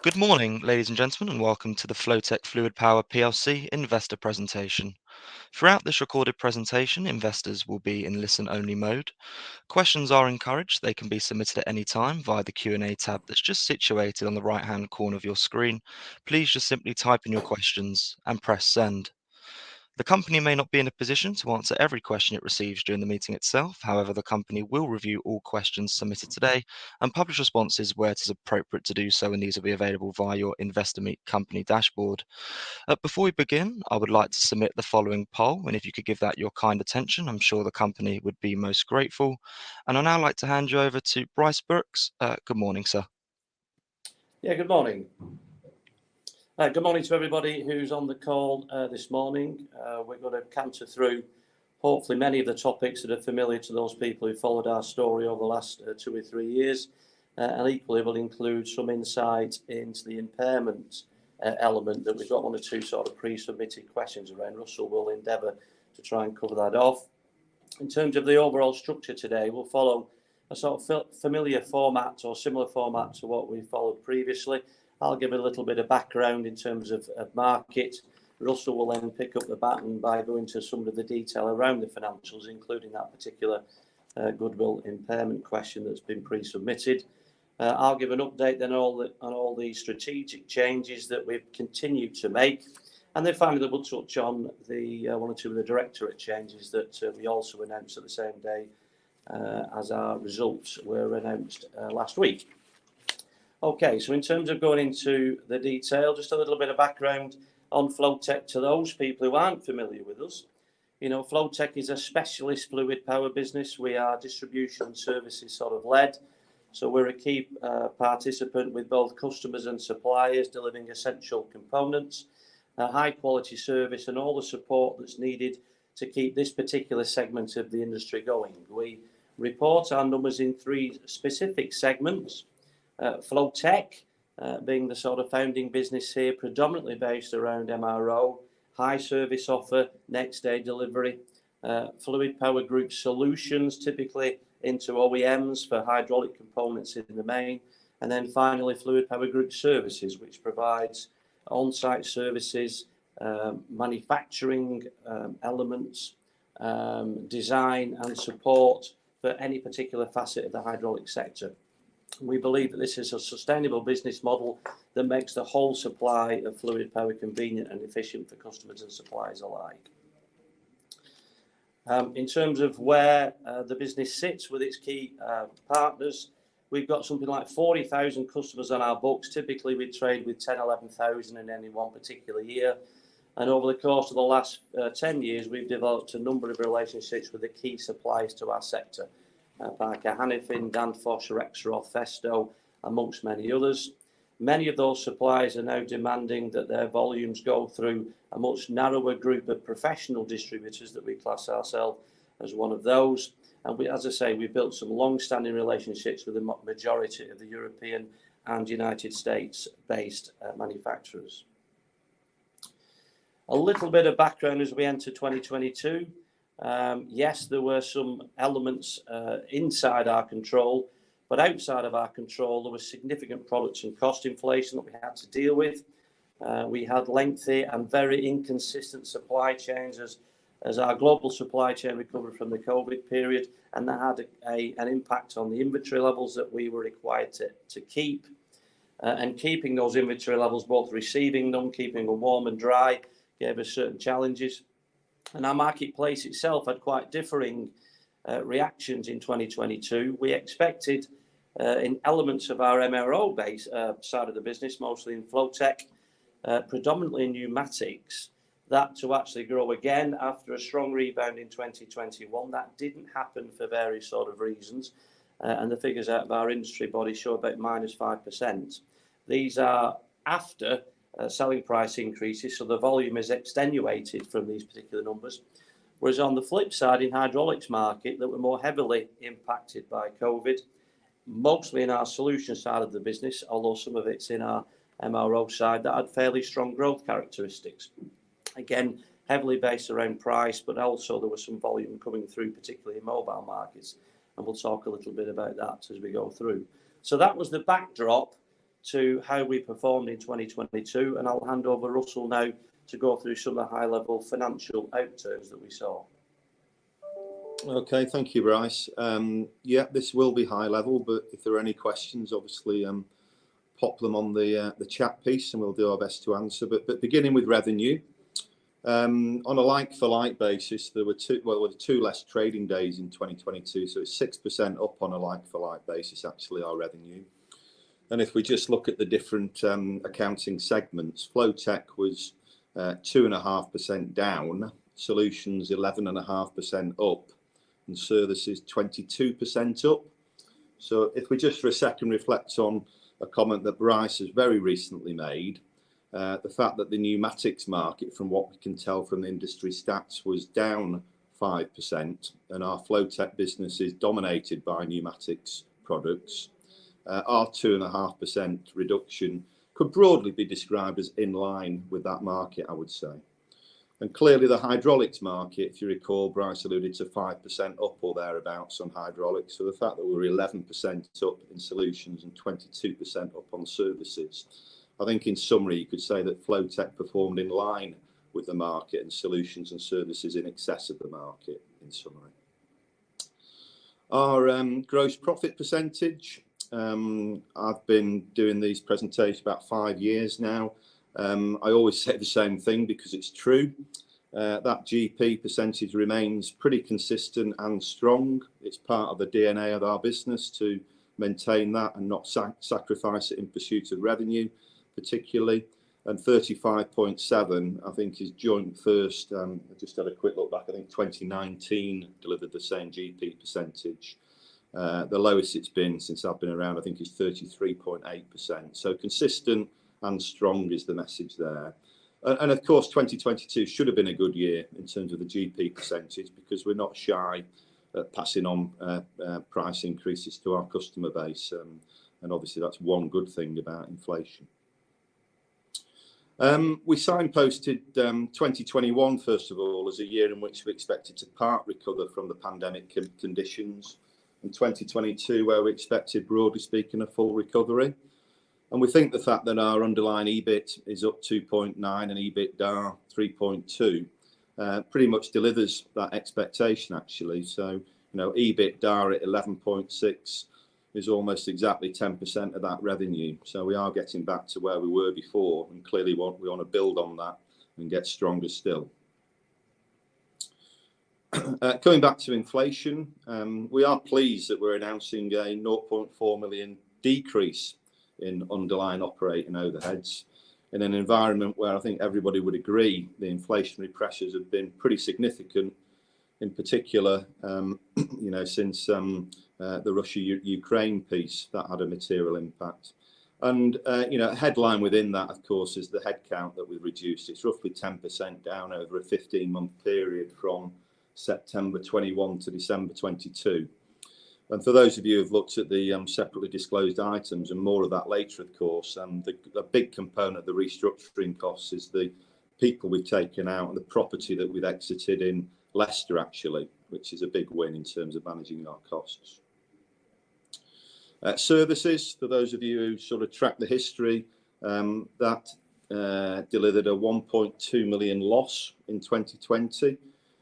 Good morning, ladies and gentlemen, and welcome to the FLOWTECH FLUIDPOWER PLC investor presentation. Throughout this recorded presentation, investors will be in listen-only mode. Questions are encouraged. They can be submitted at any time via the Q&A tab that's just situated on the right-hand corner of your screen. Please just simply type in your questions and press send. The company may not be in a position to answer every question it receives during the meeting itself. However, the company will review all questions submitted today and publish responses where it is appropriate to do so, and these will be available via your Investor Meet company dashboard. Before we begin, I would like to submit the following poll, and if you could give that your kind attention, I'm sure the company would be most grateful. And I'd now like to hand you over to Bryce Brooks. Good morning, sir. Yeah, good morning. Good morning to everybody who's on the call this morning. We're going to canter through hopefully many of the topics that are familiar to those people who followed our story over the last 2 or 3 years, and equally will include some insight into the impairment element that we've got 1 or 2 sort of pre-submitted questions around. Russell will endeavour to try and cover that off. In terms of the overall structure today, we'll follow a sort of familiar format or similar format to what we followed previously. I'll give a little bit of background in terms of market. Russell will then pick up the baton by going to some of the detail around the financials, including that particular goodwill impairment question that's been pre-submitted. I'll give an update then on all the strategic changes that we've continued to make. And then finally, we'll touch on the 1 or 2 of the directorate changes that we also announced at the same day as our results were announced last week. Okay, so in terms of going into the detail, just a little bit of background on FLOWTECH to those people who aren't familiar with us. You know, FLOWTECH is a specialist fluid power business. We are distribution and services sort of led. So we're a key participant with both customers and suppliers, delivering essential components, high quality service and all the support that's needed to keep this particular segment of the industry going. We report our numbers in 3 specific segments. FLOWTECH being the sort of founding business here, predominantly based around MRO, high service offer, next day delivery. Fluid Power Group Solutions, typically into OEMs for hydraulic components in the main. And then finally, Fluid Power Group Services, which provides on-site services, manufacturing elements, design and support for any particular facet of the hydraulic sector. We believe that this is a sustainable business model that makes the whole supply of fluid power convenient and efficient for customers and suppliers alike. In terms of where the business sits with its key partners, we've got something like 40,000 customers on our books. Typically, we trade with 10, 11,000 in any one particular year. And over the course of the last 10 years, we've developed a number of relationships with the key suppliers to our sector. Parker Hannifin, Danfoss, Rexroth, Festo, amongst many others. Many of those suppliers are now demanding that their volumes go through a much narrower group of professional distributors that we class ourselves as one of those. And we, as I say, we've built some long-standing relationships with the majority of the European and United States-based manufacturers. A little bit of background as we enter 2022. Yes, there were some elements inside our control, but outside of our control, there was significant product and cost inflation that we had to deal with. We had lengthy and very inconsistent supply chains as our global supply chain recovered from the COVID period, and that had an impact on the inventory levels that we were required to keep. And keeping those inventory levels, both receiving them, keeping them warm and dry, gave us certain challenges. And our marketplace itself had quite differing reactions in 2022. We expected in elements of our MRO base side of the business, mostly in FLOWTECH, predominantly in pneumatics, that to actually grow again after a strong rebound in 2021. That didn't happen for various sort of reasons. And the figures out of our industry body show about -5%. These are after selling price increases, so the volume is extenuated from these particular numbers. Whereas on the flip side, in hydraulics market, that were more heavily impacted by COVID, mostly in our solution side of the business, although some of it's in our MRO side, that had fairly strong growth characteristics. Again, heavily based around price, but also there was some volume coming through, particularly in mobile markets. And we'll talk a little bit about that as we go through. So that was the backdrop to how we performed in 2022, and I'll hand over Russell now to go through some of the high-level financial outturns that we saw. Okay, thank you, Bryce. Yeah, this will be high level, but if there are any questions, obviously pop them on the chat piece, and we'll do our best to answer. But beginning with revenue, on a like-for-like basis, there were two less trading days in 2022, so it's 6% up on a like-for-like basis. Actually, our revenue. And if we just look at the different accounting segments, FLOWTECH was 2.5% down, Solutions 11.5% up, and Services 22% up. So if we just for a second reflect on a comment that Bryce has very recently made, the fact that the pneumatics market, from what we can tell from the industry stats, was down 5%, and our FLOWTECH business is dominated by pneumatics products. Our 2.5% reduction could broadly be described as in line with that market, I would say. And clearly the hydraulics market, if you recall, Bryce alluded to 5% up or thereabouts on hydraulics. So the fact that we were 11% up in Solutions and 22% up on Services, I think in summary you could say that FLOWTECH performed in line with the market, and Solutions and Services in excess of the market, in summary. Our gross profit percentage, I've been doing these presentations about 5 years now. I always say the same thing because it's true. That GP percentage remains pretty consistent and strong. It's part of the DNA of our business to maintain that and not sacrifice it in pursuit of revenue, particularly. And 35.7, I think, is joint first. I just had a quick look back. I think 2019 delivered the same GP percentage. The lowest it's been since I've been around, I think, is 33.8%. So consistent and strong is the message there. And of course, 2022 should have been a good year in terms of the GP percentage, because we're not shy at passing on price increases to our customer base. And obviously, that's one good thing about inflation. We signposted 2021, first of all, as a year in which we expected to part recover from the pandemic conditions, and 2022, where we expected, broadly speaking, a full recovery. And we think the fact that our underlying EBIT is up 2.9 and EBITDA 3.2 pretty much delivers that expectation, actually. So, you know, EBITDA at 11.6 is almost exactly 10% of that revenue. So we are getting back to where we were before, and clearly we want to build on that and get stronger still. Coming back to inflation, we are pleased that we're announcing a 0.4 million decrease in underlying operating overheads in an environment where I think everybody would agree the inflationary pressures have been pretty significant, in particular, you know, since the Russia-Ukraine piece. That had a material impact. And, you know, a headline within that, of course, is the headcount that we've reduced. It's roughly 10% down over a 15-month period from September 21 to December 22. And for those of you who've looked at the separately disclosed items, and more of that later, of course, the big component of the restructuring costs is the people we've taken out and the property that we've exited in Leicester, actually, which is a big win in terms of managing our costs. Services, for those of you who sort of track the history, that delivered a 1.2 million loss in 2020.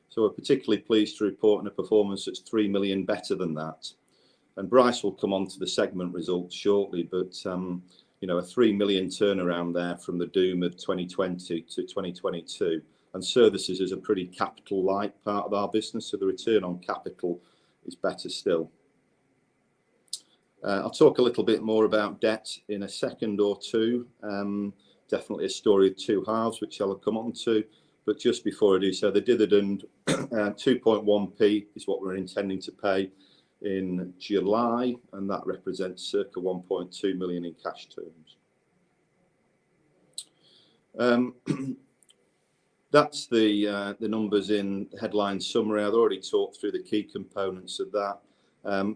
So we're particularly pleased to report on a performance that's 3 million better than that. And Bryce will come on to the segment results shortly, but you know, a 3 million turnaround there from the doom of 2020 to 2022. And Services is a pretty capital light part of our business, so the return on capital is better still. I'll talk a little bit more about debt in a second or two. Definitely a story of two halves, which I'll come on to. But just before I do so, the dividend, 2.1p is what we're intending to pay in July, and that represents circa 1.2 million in cash terms. That's the numbers in headline summary. I've already talked through the key components of that.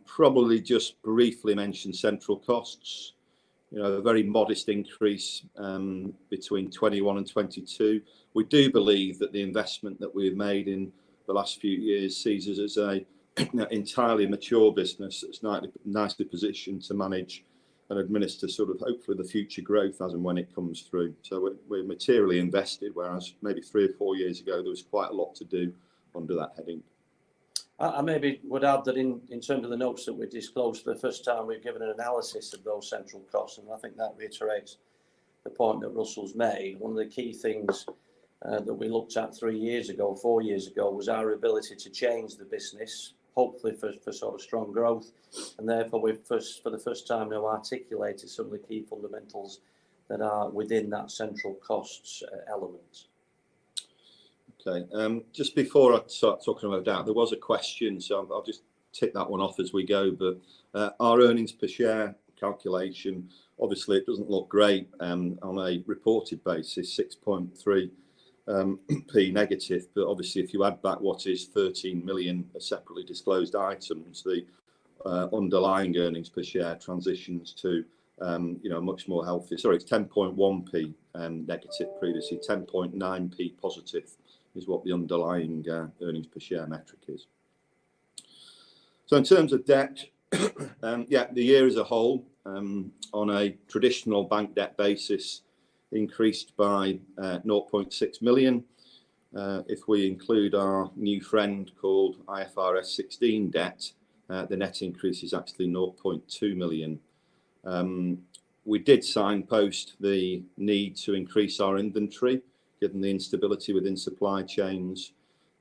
Probably just briefly mention central costs. You know, a very modest increase between 21 and 22. We do believe that the investment that we've made in the last few years sees us as a entirely mature business that's nicely positioned to manage and administer sort of hopefully the future growth as and when it comes through. So we're materially invested, whereas maybe 3 or 4 years ago there was quite a lot to do under that heading. I maybe would add that in terms of the notes that we disclosed for the first time, we've given an analysis of those central costs, and I think that reiterates the point that Russell's made. One of the key things that we looked at 3 years ago, 4 years ago, was our ability to change the business, hopefully for sort of strong growth, and therefore we've for the first time now articulated some of the key fundamentals that are within that central costs element. Okay, just before I start talking about that, there was a question, so I'll just tick that one off as we go. But our earnings per share calculation, obviously it doesn't look great on a reported basis, 6.3 p negative, but obviously if you add back what is 13 million separately disclosed items, the underlying earnings per share transitions to much more healthy. Sorry, it's 10.1p negative previously, 10.9p positive is what the underlying earnings per share metric is. So in terms of debt, the year as a whole, on a traditional bank debt basis, increased by 0.6 million. If we include our new friend called IFRS 16 debt, the net increase is actually 0.2 million. We did signpost the need to increase our inventory, given the instability within supply chains,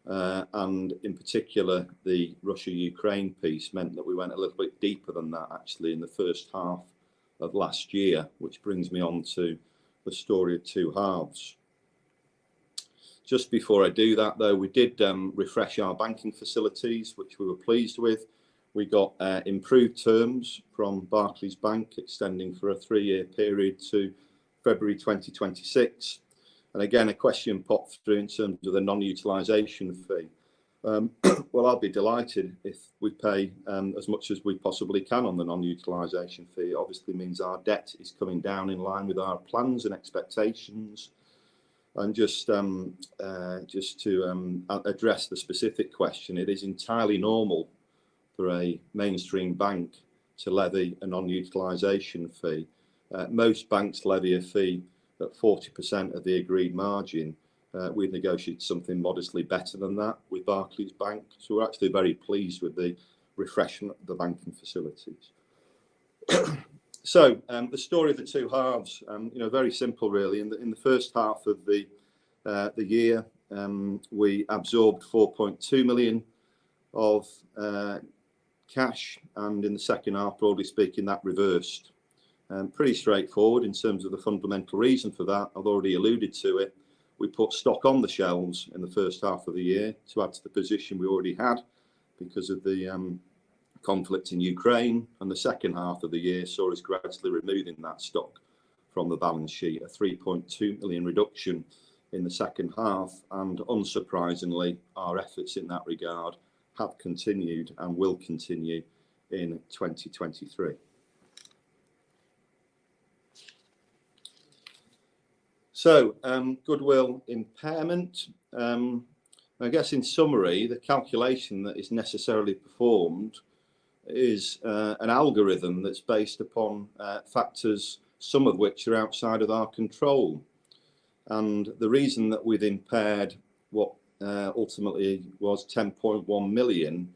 and in particular the Russia-Ukraine piece meant that we went a little bit deeper than that actually in the first half of last year, which brings me on to the story of two halves. Just before I do that though, we did refresh our banking facilities, which we were pleased with. We got improved terms from Barclays Bank, extending for a 3-year period to February 2026. And again, a question popped through in terms of the non-utilisation fee. Well, I'll be delighted if we pay as much as we possibly can on the non-utilisation fee. It obviously means our debt is coming down in line with our plans and expectations. And just to address the specific question, it is entirely normal for a mainstream bank to levy a non-utilisation fee. Most banks levy a fee at 40% of the agreed margin. We've negotiated something modestly better than that with Barclays Bank. So we're actually very pleased with the refreshment of the banking facilities. So the story of the two halves, very simple really. In the first half of the year, we absorbed 4.2 million of cash, and in the second half, broadly speaking, that reversed. Pretty straightforward in terms of the fundamental reason for that. I've already alluded to it. We put stock on the shelves in the first half of the year to add to the position we already had because of the conflict in Ukraine, and the second half of the year saw us gradually removing that stock from the balance sheet, a 3.2 million reduction in the second half, and unsurprisingly, our efforts in that regard have continued and will continue in 2023. So, goodwill impairment. I guess in summary, the calculation that is necessarily performed is an algorithm that's based upon factors, some of which are outside of our control. And the reason that we've impaired what ultimately was 10.1 million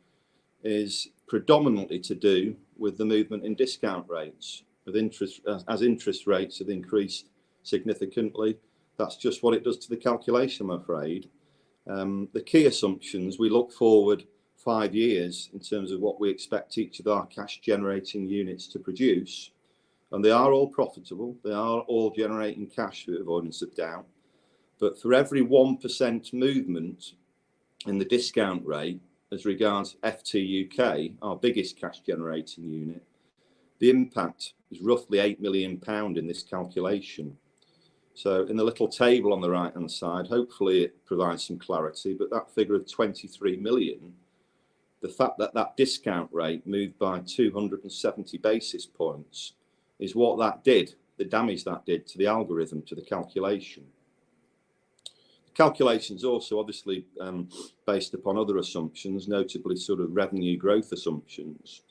is predominantly to do with the movement in discount rates. With as interest rates have increased significantly, that's just what it does to the calculation, I'm afraid. The key assumptions, we look forward 5 years in terms of what we expect each of our cash generating units to produce, and they are all profitable, they are all generating cash through avoidance of doubt. But for every 1% movement in the discount rate as regards FT UK, our biggest cash generating unit, the impact is roughly £8 million in this calculation. So in the little table on the right hand side, hopefully it provides some clarity, but that figure of 23 million, the fact that that discount rate moved by 270 basis points is what that did, the damage that did to the algorithm, to the calculation. The calculation is also obviously based upon other assumptions, notably sort of revenue growth assumptions.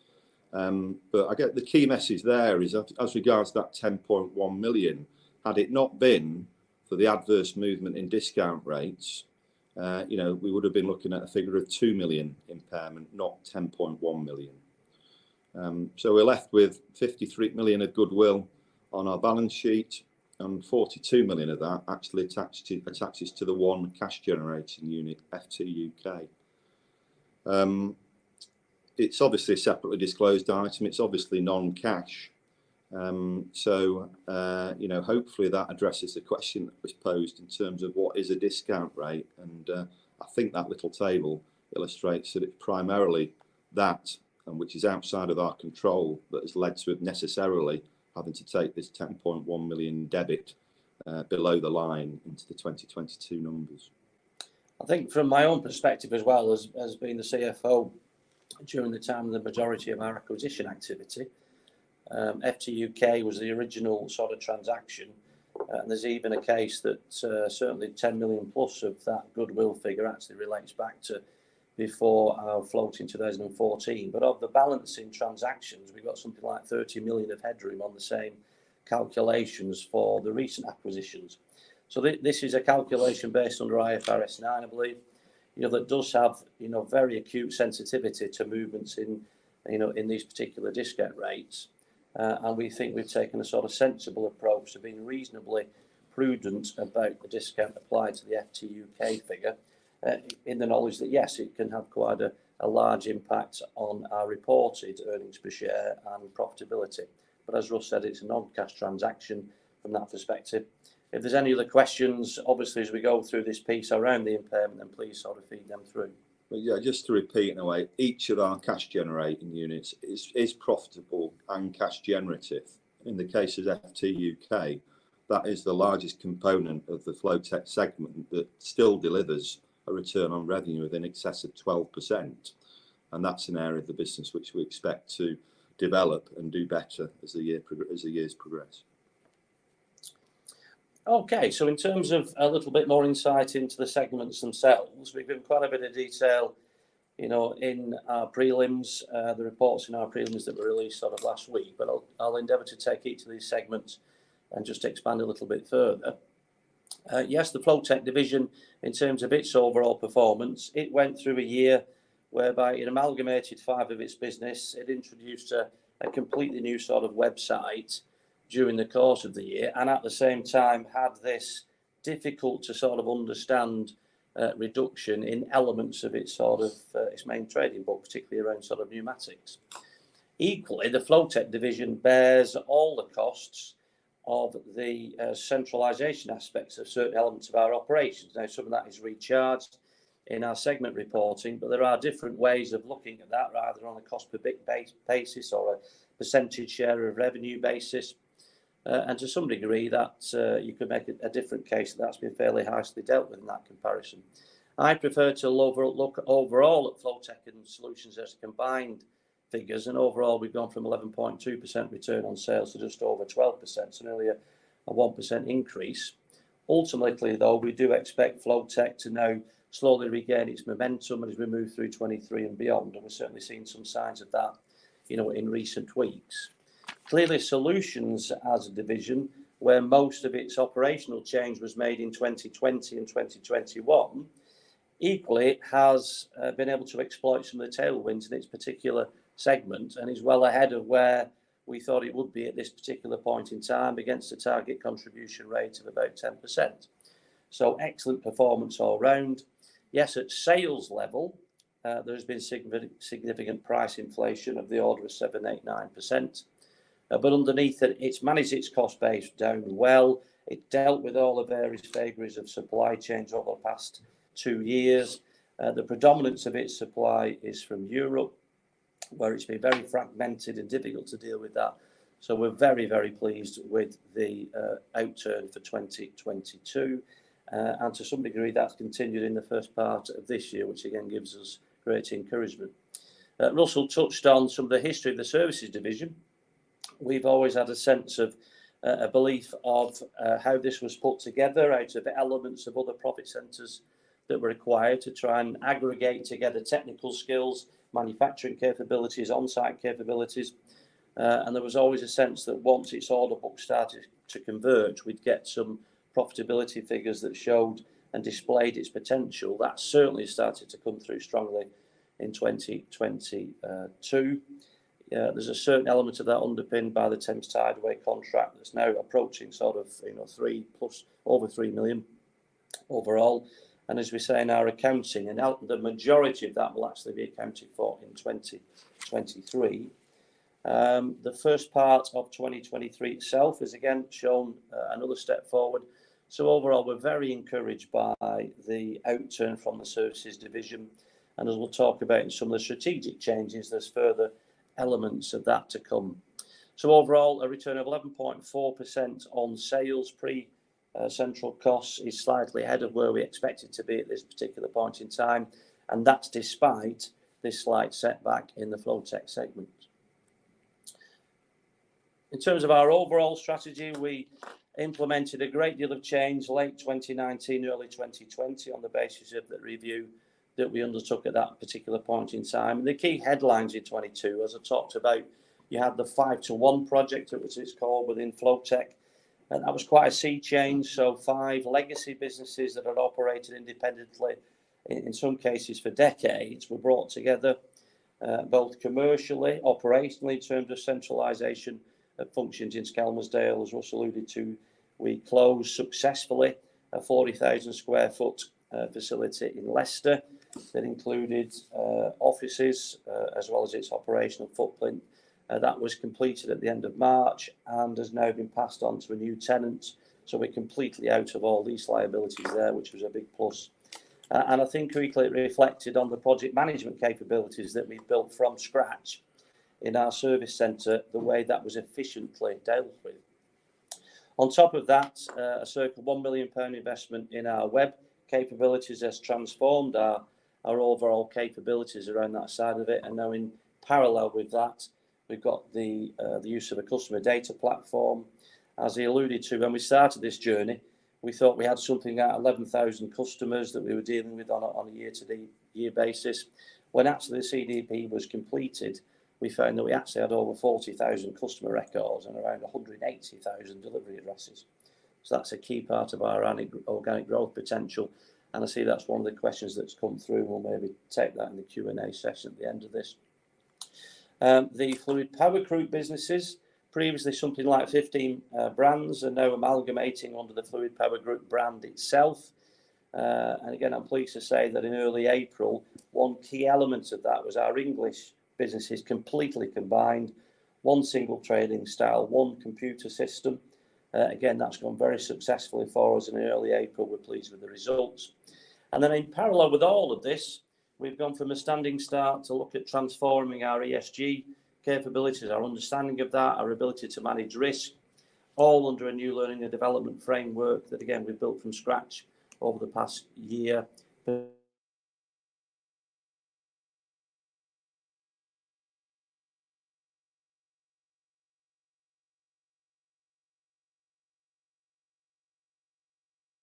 But I get the key message there is as regards that 10.1 million, had it not been for the adverse movement in discount rates, we would have been looking at a figure of 2 million impairment, not 10.1 million. So we're left with 53 million of goodwill on our balance sheet, and 42 million of that actually attaches to the one cash generating unit, FT UK. It's obviously a separately disclosed item. It's obviously non-cash. So hopefully that addresses the question that was posed in terms of what is a discount rate. And I think that little table illustrates that it's primarily that, and which is outside of our control, that has led to it necessarily having to take this 10.1 million debit below the line into the 2022 numbers. I think from my own perspective as well as being the CFO during the time of the majority of our acquisition activity, FT UK was the original sort of transaction, and there's even a case that certainly 10 million plus of that goodwill figure actually relates back to before our float in 2014. But of the balancing transactions, we've got something like 30 million of headroom on the same calculations for the recent acquisitions. So this is a calculation based under IFRS 9, I believe, that does have, very acute sensitivity to movements in these particular discount rates. And we think we've taken a sort of sensible approach to being reasonably prudent about the discount applied to the FT UK figure, in the knowledge that, yes, it can have quite a large impact on our reported earnings per share and profitability. But as Russ said, it's a non-cash transaction from that perspective. If there's any other questions, obviously, as we go through this piece around the impairment, then please sort of feed them through. But yeah, just to repeat in a way, each of our cash generating units is profitable and cash generative. In the case of FT UK, that is the largest component of the FLOWTECH segment that still delivers a return on revenue within excess of 12%. And that's an area of the business which we expect to develop and do better as the years progress. Okay, so in terms of a little bit more insight into the segments themselves, we've given quite a bit of detail, in our prelims, the reports in our prelims that were released sort of last week, but I'll endeavour to take each of these segments and just expand a little bit further. Yes, the FLOWTECH division, in terms of its overall performance, it went through a year whereby it amalgamated 5 of its business. It introduced a completely new sort of website during the course of the year, and at the same time had this difficult to sort of understand reduction in elements of its sort of its main trading book, particularly around sort of pneumatics. Equally, the FLOWTECH division bears all the costs of the centralisation aspects of certain elements of our operations. Now, some of that is recharged in our segment reporting, but there are different ways of looking at that, rather on a cost per bit basis or a percentage share of revenue basis. And to some degree, that you could make a different case that that's been fairly harshly dealt with in that comparison. I prefer to look overall at FLOWTECH and Solutions as combined figures, and overall we've gone from 11.2% return on sales to just over 12%, so nearly a 1% increase. Ultimately, though, we do expect FLOWTECH to now slowly regain its momentum as we move through 23 and beyond, and we've certainly seen some signs of that, in recent weeks. Clearly, Solutions as a division, where most of its operational change was made in 2020 and 2021, equally has been able to exploit some of the tailwinds in its particular segment, and is well ahead of where we thought it would be at this particular point in time, against a target contribution rate of about 10%. So excellent performance all round. Yes, at sales level, there has been significant price inflation of the order of 7, 8, 9%. But underneath it, it's managed its cost base down well. It dealt with all the various vagaries of supply chains over the past 2 years. The predominance of its supply is from Europe, where it's been very fragmented and difficult to deal with that. So we're very, very pleased with the outturn for 2022. And to some degree, that's continued in the first part of this year, which again gives us great encouragement. Russell touched on some of the history of the services division. We've always had a sense of a belief of how this was put together out of elements of other profit centres that were required to try and aggregate together technical skills manufacturing capabilities, on-site capabilities. And there was always a sense that once its order book started to convert, we'd get some profitability figures that showed and displayed its potential. That certainly started to come through strongly in 2022. There's a certain element of that underpinned by the Thames Tideway contract that's now approaching sort of over 3 million overall. And as we say in our accounting, and the majority of that will actually be accounted for in 2023. The first part of 2023 itself is again shown another step forward. So overall, we're very encouraged by the outturn from the services division. And as we'll talk about in some of the strategic changes, there's further elements of that to come. So overall, a return of 11.4% on sales central costs is slightly ahead of where we expected to be at this particular point in time. And that's despite this slight setback in the FLOWTECH segment. In terms of our overall strategy, we implemented a great deal of change late 2019, early 2020 on the basis of the review that we undertook at that particular point in time. And the key headlines in 22, as I talked about, you had the 5-to-1 project, which it's called within FLOWTECH. And that was quite a sea change. So 5 legacy businesses that had operated independently, in some cases for decades, were brought together, both commercially, operationally, in terms of centralisation of functions in Skelmersdale. As Russ alluded to, we closed successfully a 40,000 square foot facility in Leicester that included offices as well as its operational footprint. That was completed at the end of March and has now been passed on to a new tenant. So we're completely out of all lease liabilities there, which was a big plus. And I think it reflected on the project management capabilities that we built from scratch in our service centre, the way that was efficiently dealt with. On top of that, a circa £1 million investment in our web capabilities has transformed our overall capabilities around that side of it. And now in parallel with that, we've got the use of a customer data platform. As he alluded to, when we started this journey, we thought we had something like 11,000 customers that we were dealing with on a year-to-year basis. When actually the CDP was completed, we found that we actually had over 40,000 customer records and around 180,000 delivery addresses. So that's a key part of our organic growth potential. And I see that's one of the questions that's come through. We'll maybe take that in the Q&A session at the end of this. The Fluid Power Group businesses, previously something like 15 brands, are now amalgamating under the Fluid Power Group brand itself. And again, I'm pleased to say that in early April, one key element of that was our English businesses completely combined, one single trading style, one computer system. Again, that's gone very successfully for us in early April. We're pleased with the results. And then in parallel with all of this, we've gone from a standing start to look at transforming our ESG capabilities, our understanding of that, our ability to manage risk, all under a new learning and development framework that, again, we've built from scratch over the past year.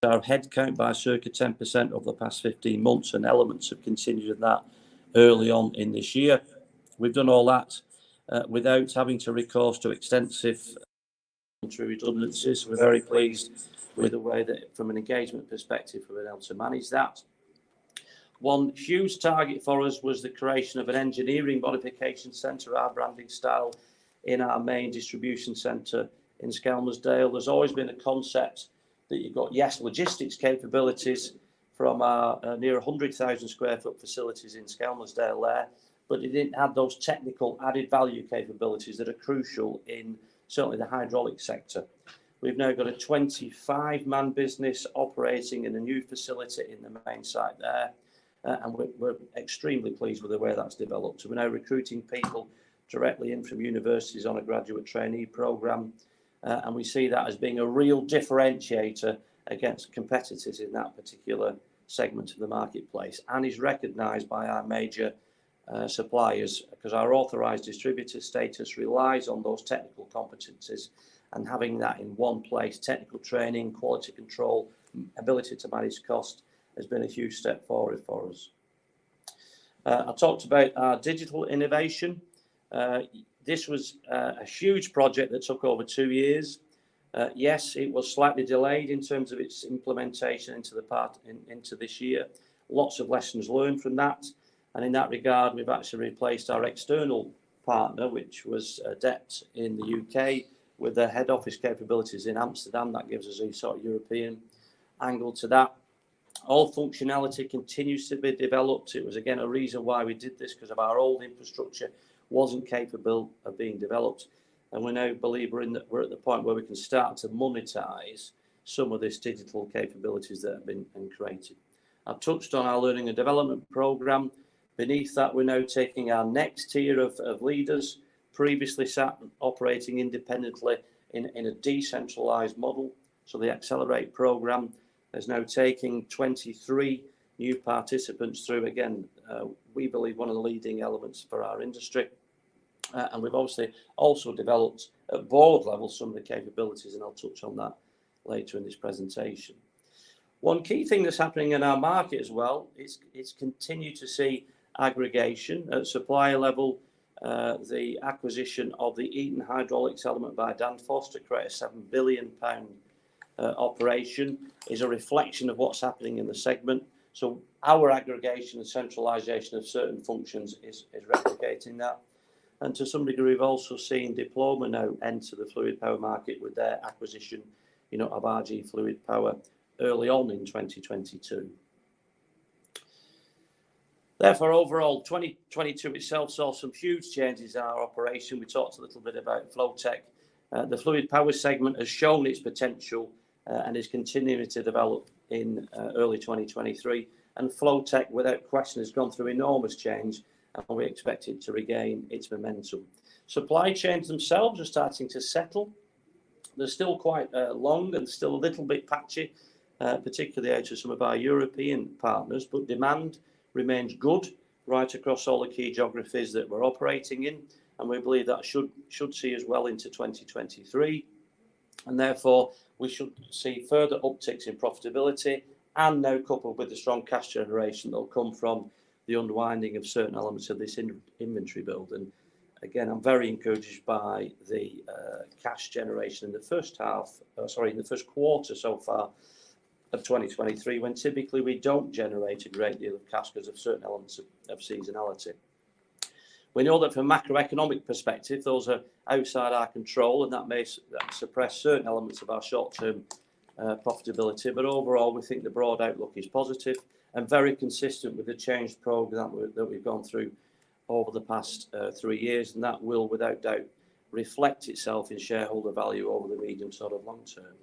Our headcount by circa 10% over the past 15 months, and elements have continued that early on in this year. We've done all that without having to recourse to extensive redundancies. We're very pleased with the way that, from an engagement perspective, we've been able to manage that. One huge target for us was the creation of an engineering modification centre, our branding style, in our main distribution centre in Skelmersdale. There's always been a concept that you've got, yes, logistics capabilities from our near 100,000 square foot facilities in Skelmersdale there, but it didn't have those technical added value capabilities that are crucial in certainly the hydraulic sector. We've now got a 25-man business operating in a new facility in the main site there, and we're extremely pleased with the way that's developed. So we're now recruiting people directly in from universities on a graduate trainee programme. And we see that as being a real differentiator against competitors in that particular segment of the marketplace, and is recognised by our major suppliers, because our authorised distributor status relies on those technical competencies, and having that in one place, technical training, quality control, ability to manage cost, has been a huge step forward for us. I talked about our digital innovation. This was a huge project that took over 2 years. Yes, it was slightly delayed in terms of its implementation into this year. Lots of lessons learned from that. And in that regard, we've actually replaced our external partner, which was Adept in the UK, with their head office capabilities in Amsterdam. That gives us a sort of European angle to that. All functionality continues to be developed. It was again a reason why we did this, because of our old infrastructure wasn't capable of being developed. And we now believe we're at the point where we can start to monetize some of this digital capabilities that have been created. I've touched on our learning and development program. Beneath that, we're now taking our next tier of leaders, previously sat operating independently in a decentralized model. So the Accelerate program is now taking 23 new participants through. Again, we believe one of the leading elements for our industry. And we've obviously also developed at board level some of the capabilities, and I'll touch on that later in this presentation. One key thing that's happening in our market as well is it's continued to see aggregation at supplier level. The acquisition of the Eaton Hydraulics element by Danfoss to create a £7 billion operation is a reflection of what's happening in the segment. So our aggregation and centralisation of certain functions is replicating that. And to some degree, we've also seen Diploma now enter the fluid power market with their acquisition, of RG Fluid Power early on in 2022. Therefore, overall, 2022 itself saw some huge changes in our operation. We talked a little bit about FLOWTECH. The fluid power segment has shown its potential and is continuing to develop in early 2023. And FLOWTECH, without question, has gone through enormous change, and we expect it to regain its momentum. Supply chains themselves are starting to settle. They're still quite long and still a little bit patchy, particularly out of some of our European partners, but demand remains good right across all the key geographies that we're operating in, and we believe that should see us well into 2023, and therefore we should see further upticks in profitability, and now coupled with the strong cash generation that will come from the unwinding of certain elements of this inventory build. And again, I'm very encouraged by the cash generation in the first quarter so far of 2023, when typically we don't generate a great deal of cash because of certain elements of seasonality. We know that from a macroeconomic perspective, those are outside our control, and that may suppress certain elements of our short-term profitability. But overall, we think the broad outlook is positive and very consistent with the change program that we've gone through over the past 3 years, and that will, without doubt, reflect itself in shareholder value over the medium sort of long term.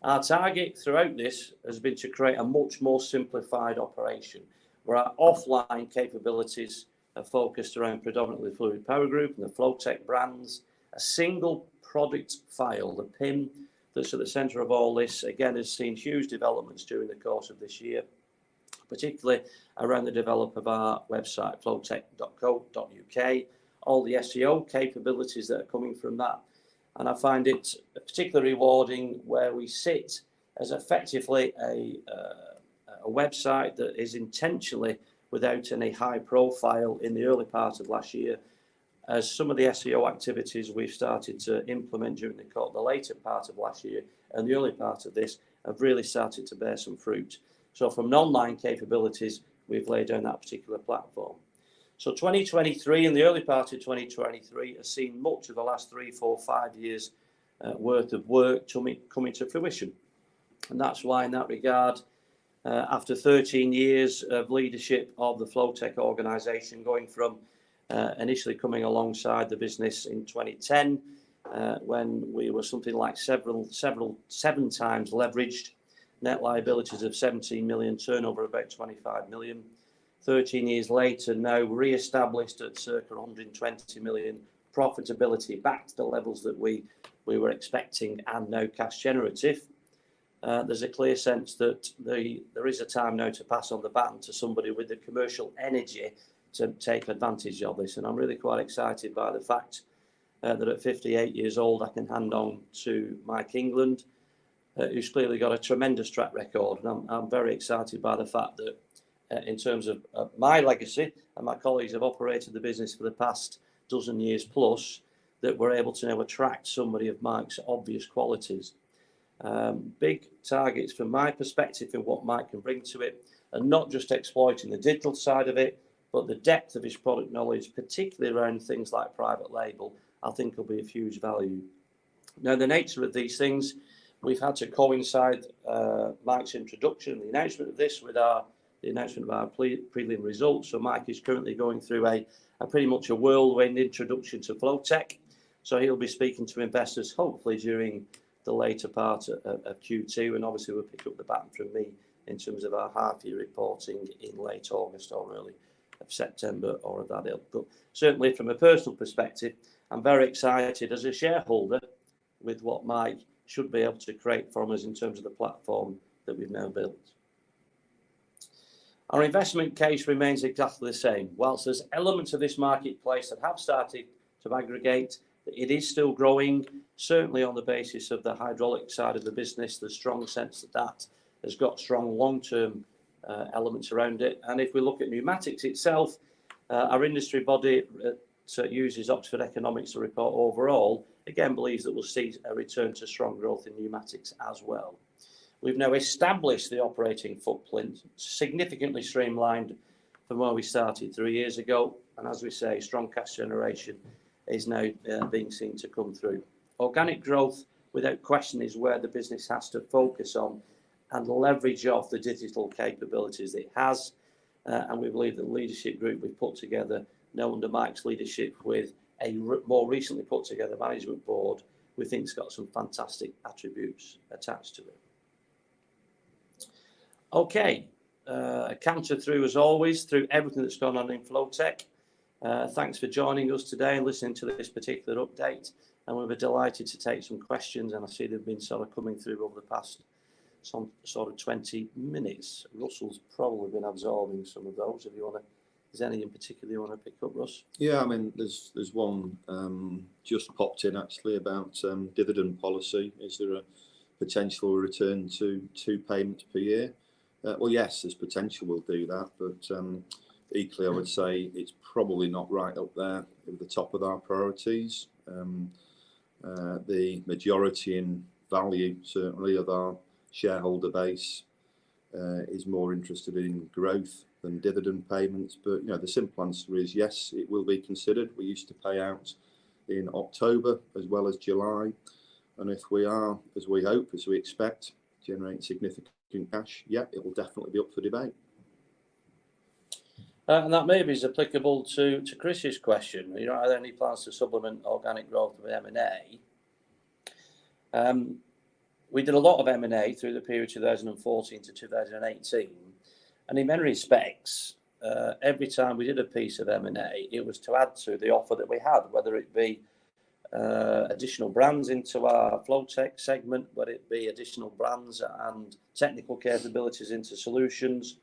Our target throughout this has been to create a much more simplified operation, where our offline capabilities are focused around predominantly the Fluid Power Group and the FLOWTECH brands. A single product file, the PIM, that's at the centre of all this, again, has seen huge developments during the course of this year, particularly around the development of our website, flowtech.co.uk, all the SEO capabilities that are coming from that. And I find it particularly rewarding where we sit as effectively a website that is intentionally without any high profile in the early part of last year, as some of the SEO activities we've started to implement during the later part of last year and the early part of this have really started to bear some fruit. So from online capabilities, we've laid down that particular platform. So 2023 and the early part of 2023 has seen much of the last 3, 4, 5 years worth of work coming to fruition. And that's why in that regard, after 13 years of leadership of the FLOWTECH organisation, going from initially coming alongside the business in 2010, when we were something like 7 times leveraged, net liabilities of 17 million, turnover about 25 million. 13 years later, now re-established at circa 120 million, profitability back to the levels that we were expecting, and now cash generative. There's a clear sense that there is a time now to pass on the baton to somebody with the commercial energy to take advantage of this. And I'm really quite excited by the fact that at 58 years old, I can hand on to Mike England, who's clearly got a tremendous track record. And I'm very excited by the fact that in terms of my legacy, and my colleagues have operated the business for the past dozen years plus, that we're able to now attract somebody of Mike's obvious qualities. Big targets from my perspective in what Mike can bring to it, and not just exploiting the digital side of it, but the depth of his product knowledge, particularly around things like private label, I think will be of huge value. Now, the nature of these things, we've had to coincide Mike's introduction, the announcement of this, with the announcement of our prelim results. So Mike is currently going through a pretty much a whirlwind introduction to FLOWTECH. So he'll be speaking to investors hopefully during the later part of Q2, and obviously we'll pick up the baton from me in terms of our half-year reporting in late August or early of September or of that ilk. But certainly from a personal perspective, I'm very excited as a shareholder with what Mike should be able to create for us in terms of the platform that we've now built. Our investment case remains exactly the same. Whilst there's elements of this marketplace that have started to aggregate, it is still growing, certainly on the basis of the hydraulic side of the business, the strong sense that that has got strong long-term elements around it. And if we look at pneumatics itself, our industry body uses Oxford Economics to report overall, again believes that we'll see a return to strong growth in pneumatics as well. We've now established the operating footprint, significantly streamlined from where we started 3 years ago. And as we say, strong cash generation is now being seen to come through. Organic growth, without question, is where the business has to focus on and leverage off the digital capabilities it has. And we believe that the leadership group we've put together, now under Mike's leadership, with a more recently put together management board, we think it's got some fantastic attributes attached to it. Okay, a canter through, as always, through everything that's gone on in FLOWTECH. Thanks for joining us today and listening to this particular update. And we'll be delighted to take some questions. And I see they've been sort of coming through over the past some sort of 20 minutes. Russell's probably been absorbing some of those. If you want to, is there any in particular you want to pick up, Russ? Yeah, I mean, there's one just popped in actually about dividend policy. Is there a potential return to 2 payments per year? Well, yes, there's potential we'll do that, but equally, I would say it's probably not right up there at the top of our priorities. The majority in value, certainly, of our shareholder base is more interested in growth than dividend payments. But, you know, the simple answer is yes, it will be considered. We used to pay out in October as well as July. And if we are, as we hope, as we expect, generate significant cash, yeah, it will definitely be up for debate. And that maybe is applicable to Chris's question. You know, are there any plans to supplement organic growth with M&A? We did a lot of M&A through the period 2014 to 2018. And in many respects, every time we did a piece of M&A, it was to add to the offer that we had, whether it be additional brands into our FLOWTECH segment, whether it be additional brands and technical capabilities into solutions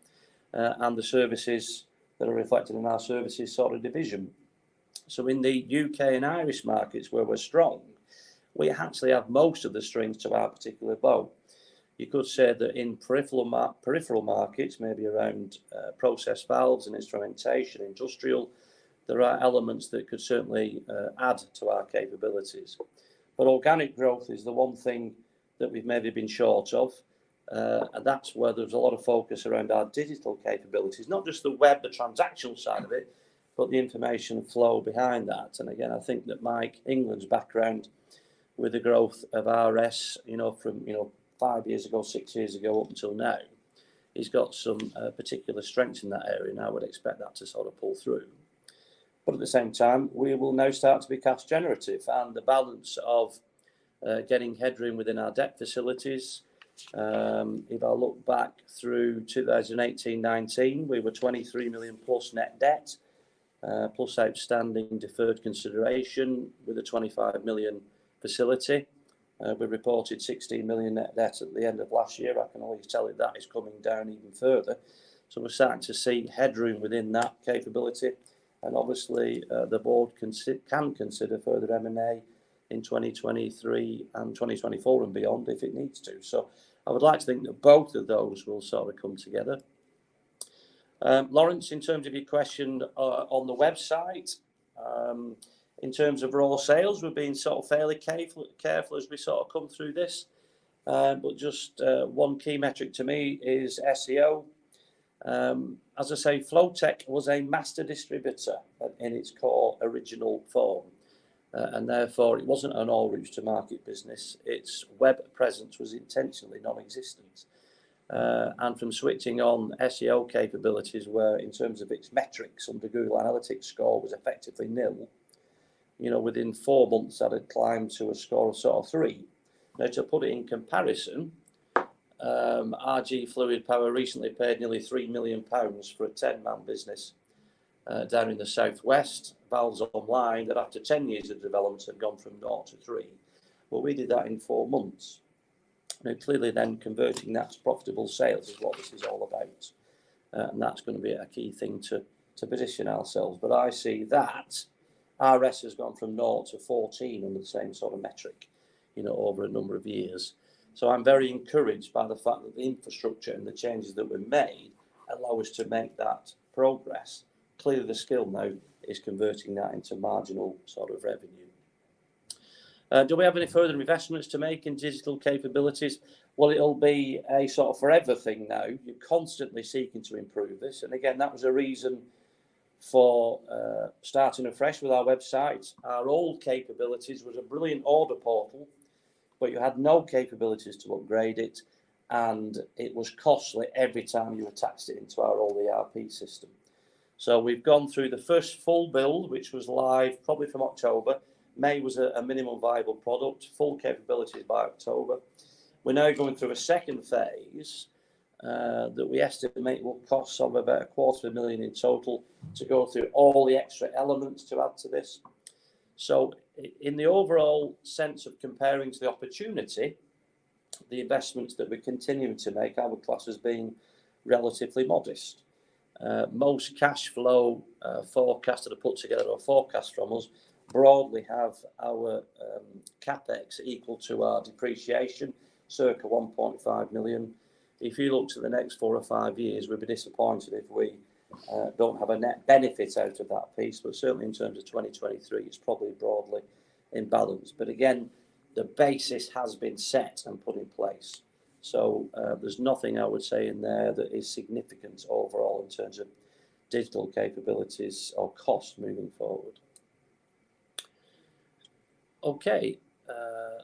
and the services that are reflected in our services sort of division. So in the UK and Irish markets where we're strong, we actually have most of the strings to our particular bow. You could say that in peripheral markets, maybe around process valves and instrumentation, industrial, there are elements that could certainly add to our capabilities. But organic growth is the one thing that we've maybe been short of. And that's where there's a lot of focus around our digital capabilities, not just the web, the transactional side of it, but the information flow behind that. And again, I think that Mike England's background with the growth of RS, you know, from, 5 years ago, 6 years ago, up until now, he's got some particular strengths in that area. And I would expect that to sort of pull through. But at the same time, we will now start to be cash generative, and the balance of getting headroom within our debt facilities. If I look back through 2018-19, we were 23 million plus net debt, plus outstanding deferred consideration with a 25 million facility. We reported 16 million net debt at the end of last year. I can always tell you that is coming down even further. So we're starting to see headroom within that capability. And obviously, the board can consider further M&A in 2023 and 2024 and beyond if it needs to. So I would like to think that both of those will sort of come together. Lawrence, in terms of your question on the website, in terms of raw sales, we're being sort of fairly careful as we sort of come through this. But just one key metric to me is SEO. As I say, FLOWTECH was a master distributor in its core original form. And therefore, it wasn't an all routes to market business. Its web presence was intentionally non-existent. And from switching on SEO capabilities, where in terms of its metrics under Google Analytics score was effectively nil, within 4 months that had climbed to a score of sort of 3. Now, to put it in comparison, RG Fluid Power recently paid nearly £3 million for a 10-man business down in the southwest, Valves Online, that after 10 years of development had gone from 0 to 3. Well, we did that in 4 months. Now, clearly then converting that to profitable sales is what this is all about. And that's going to be a key thing to position ourselves. But I see that RS has gone from 0 to 14 under the same sort of metric, over a number of years. So I'm very encouraged by the fact that the infrastructure and the changes that were made allow us to make that progress. Clearly the skill now is converting that into marginal sort of revenue. Do we have any further investments to make in digital capabilities? Well, it'll be a sort of forever thing now. You're constantly seeking to improve this. And again, that was a reason for starting afresh with our website. Our old capabilities was a brilliant order portal, but you had no capabilities to upgrade it, and it was costly every time you attached it into our old ERP system. So we've gone through the first full build, which was live probably from October. May was a minimum viable product, full capabilities by October. We're now going through a second phase that we estimate will cost some about $250,000 in total to go through all the extra elements to add to this. So in the overall sense of comparing to the opportunity, the investments that we're continuing to make, I would class as being relatively modest. Most cash flow forecasts that are put together or forecasts from us broadly have our capex equal to our depreciation, circa 1.5 million. If you look to the next 4 or 5 years, we'd be disappointed if we don't have a net benefit out of that piece, but certainly in terms of 2023, it's probably broadly in balance. But again, the basis has been set and put in place. So there's nothing I would say in there that is significant overall in terms of digital capabilities or cost moving forward. Okay,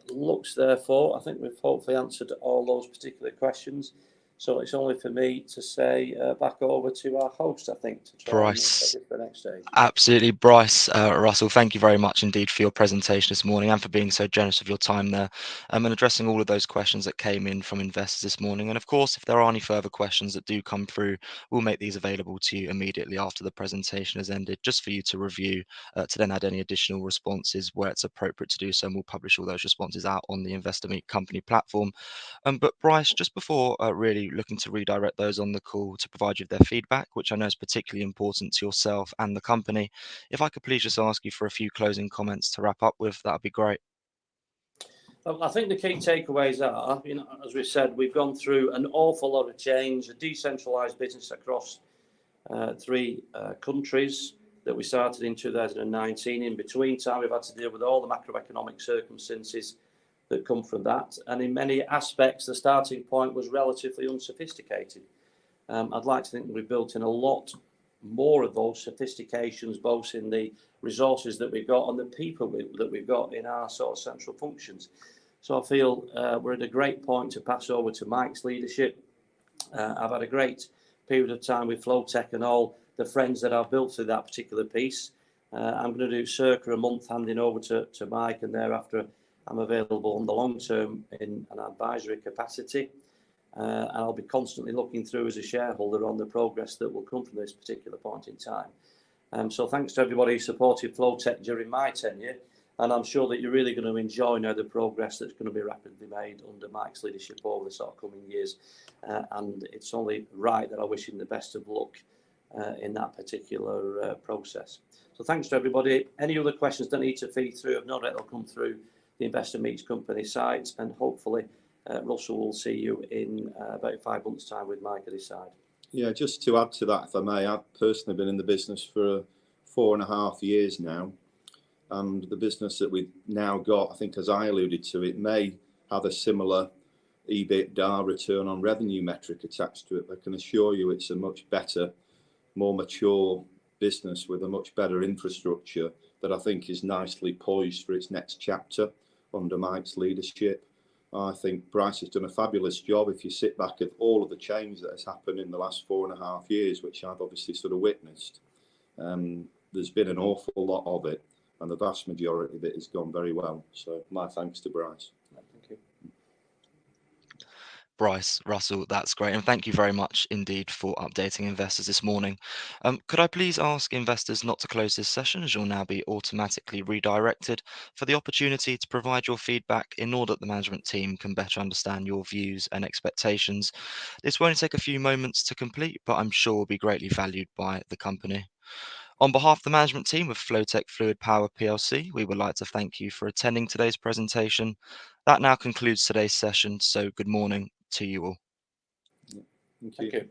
looks therefore, I think we've hopefully answered all those particular questions. So it's only for me to say back over to our host, I think, to try Bryce. and take it to the next stage. Absolutely, Bryce, Russell, thank you very much indeed for your presentation this morning and for being so generous of your time there and addressing all of those questions that came in from investors this morning. And of course, if there are any further questions that do come through, we'll make these available to you immediately after the presentation has ended, just for you to review, to then add any additional responses where it's appropriate to do so. And we'll publish all those responses out on the Investor Meet Company platform. But Bryce, just before really looking to redirect those on the call to provide you with their feedback, which I know is particularly important to yourself and the company, if I could please just ask you for a few closing comments to wrap up with, that would be great. Well, I think the key takeaways are, as we said, we've gone through an awful lot of change, a decentralised business across 3 countries that we started in 2019. In between time, we've had to deal with all the macroeconomic circumstances that come from that. And in many aspects, the starting point was relatively unsophisticated. I'd like to think that we've built in a lot more of those sophistications, both in the resources that we've got and the people that we've got in our sort of central functions. So I feel we're at a great point to pass over to Mike's leadership. I've had a great period of time with FLOWTECH and all the friends that I've built through that particular piece. I'm going to do circa a month handing over to Mike, and thereafter I'm available on the long term in an advisory capacity. And I'll be constantly looking through as a shareholder on the progress that will come from this particular point in time. So thanks to everybody who supported FLOWTECH during my tenure. And I'm sure that you're really going to enjoy now the progress that's going to be rapidly made under Mike's leadership over the sort of coming years. And it's only right that I wish him the best of luck in that particular process. So thanks to everybody. Any other questions that need to feed through, I've no doubt they'll come through the Investor Meets Company site, and hopefully Russell will see you in about 5 months' time with Mike at his side. Yeah, just to add to that, if I may, I've personally been in the business for 4.5 years now, and the business that we've now got, I think, as I alluded to, it may have a similar EBITDA, return on revenue metric attached to it. I can assure you it's a much better, more mature business with a much better infrastructure that I think is nicely poised for its next chapter under Mike's leadership. I think Bryce has done a fabulous job. If you sit back at all of the change that has happened in the last 4.5 years, which I've obviously sort of witnessed, there's been an awful lot of it, and the vast majority of it has gone very well. So my thanks to Bryce. Thank you. Bryce, Russell, that's great. And thank you very much indeed for updating investors this morning. Could I please ask investors not to close this session, as you'll now be automatically redirected for the opportunity to provide your feedback in order that the management team can better understand your views and expectations. This will only take a few moments to complete, but I'm sure will be greatly valued by the company. On behalf of the management team of FlowTech Fluid Power PLC, we would like to thank you for attending today's presentation. That now concludes today's session, so good morning to you all. Thank you. Thank you.